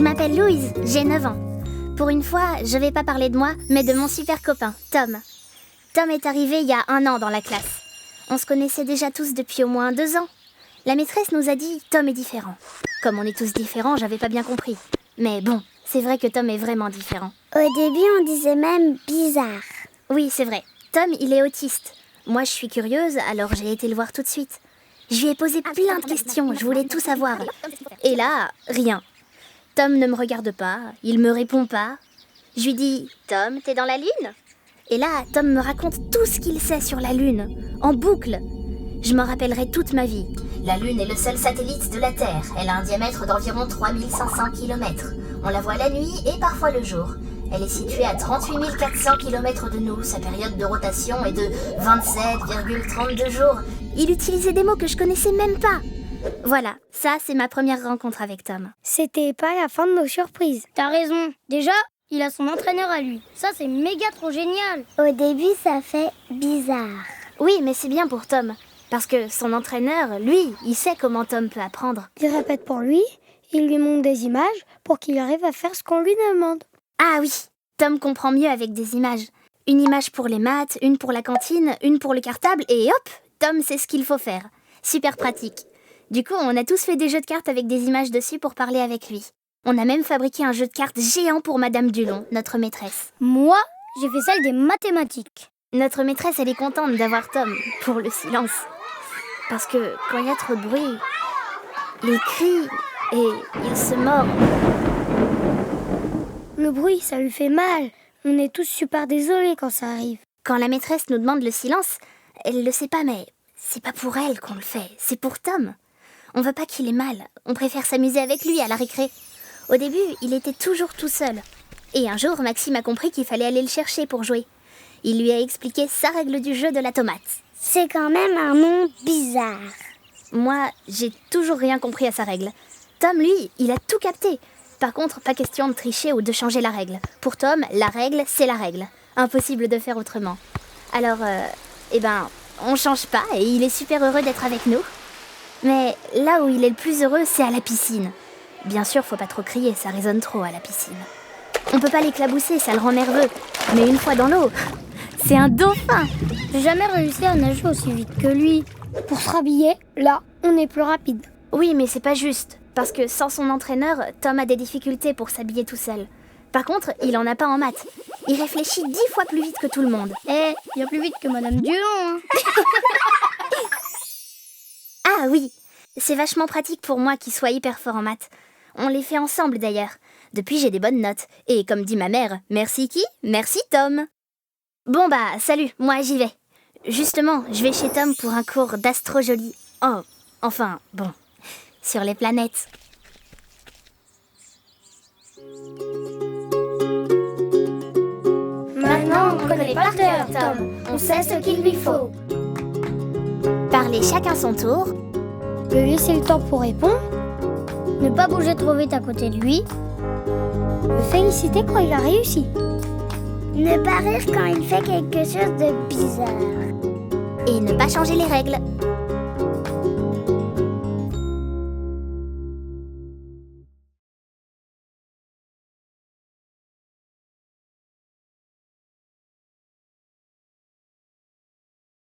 m'appelle Louise, j'ai 9 ans. Pour une fois, je vais pas parler de moi, mais de mon super copain, Tom. Tom est arrivé il y a 1 an dans la classe. On se connaissait déjà tous depuis au moins 2 ans. La maîtresse nous a dit « Tom est différent ». Comme on est tous différents, j'avais pas bien compris. Mais bon, c'est vrai que Tom est vraiment différent. Au début, on disait même « bizarre ». Oui, c'est vrai. Tom, il est autiste. Moi, je suis curieuse, alors j'ai été le voir tout de suite. Je lui ai posé plein de questions, je voulais tout savoir. Et là, rien. Tom ne me regarde pas, il me répond pas. Je lui dis « Tom, t'es dans la Lune ?» Et là, Tom me raconte tout ce qu'il sait sur la Lune, en boucle. Je m'en rappellerai toute ma vie. La Lune est le seul satellite de la Terre. Elle a un diamètre d'environ 3500 km. On la voit la nuit et parfois le jour. Elle est située à 38 400 km de nous. Sa période de rotation est de 27,32 jours. Il utilisait des mots que je connaissais même pas. Voilà, ça c'est ma première rencontre avec Tom. C'était pas la fin de nos surprises. T'as raison. Déjà, il a son entraîneur à lui. Ça, c'est méga trop génial. Au début, ça fait bizarre. Oui, mais c'est bien pour Tom. Parce que son entraîneur, lui, il sait comment Tom peut apprendre. Il répète pour lui, il lui montre des images pour qu'il arrive à faire ce qu'on lui demande. Ah oui, Tom comprend mieux avec des images. Une image pour les maths, une pour la cantine, une pour le cartable, et hop, Tom sait ce qu'il faut faire. Super pratique. Du coup, on a tous fait des jeux de cartes avec des images dessus pour parler avec lui. On a même fabriqué un jeu de cartes géant pour Madame Dulon, notre maîtresse. Moi, j'ai fait celle des mathématiques. Notre maîtresse, elle est contente d'avoir Tom pour le silence. Parce que quand il y a trop de bruit, il crie et il se mord. Le bruit, ça lui fait mal. On est tous super désolés quand ça arrive. Quand la maîtresse nous demande le silence, elle le sait pas, mais c'est pas pour elle qu'on le fait, c'est pour Tom. On veut pas qu'il ait mal, on préfère s'amuser avec lui à la récré. Au début, il était toujours tout seul. Et un jour, Maxime a compris qu'il fallait aller le chercher pour jouer. Il lui a expliqué sa règle du jeu de la tomate. C'est quand même un nom bizarre. Moi, j'ai toujours rien compris à sa règle. Tom, lui, il a tout capté. Par contre, pas question de tricher ou de changer la règle. Pour Tom, la règle, c'est la règle. Impossible de faire autrement. Alors, on change pas et il est super heureux d'être avec nous. Mais là où il est le plus heureux, c'est à la piscine. Bien sûr, faut pas trop crier, ça résonne trop à la piscine. On peut pas l'éclabousser, ça le rend nerveux. Mais une fois dans l'eau, c'est un dauphin. J'ai jamais réussi à nager aussi vite que lui. Pour se rhabiller, là, on est plus rapide. Oui, mais c'est pas juste. Parce que sans son entraîneur, Tom a des difficultés pour s'habiller tout seul. Par contre, il en a pas en maths. Il réfléchit 10 fois plus vite que tout le monde. Bien plus vite que Madame Dulon, hein. Ah oui, c'est vachement pratique pour moi qu'il soit hyper fort en maths. On les fait ensemble d'ailleurs. Depuis, j'ai des bonnes notes. Et comme dit ma mère, merci qui ? Merci Tom. Bon bah, salut, moi j'y vais. Justement, je vais chez Tom pour un cours d'astro-jolie. Oh, enfin, bon, sur les planètes. Maintenant, on connaît par cœur, Tom. On sait ce qu'il lui faut. Parler chacun son tour. Lui laisser le temps pour répondre. Ne pas bouger trop vite à côté de lui. Le féliciter quand il a réussi. Ne pas rire quand il fait quelque chose de bizarre. Et ne pas changer les règles.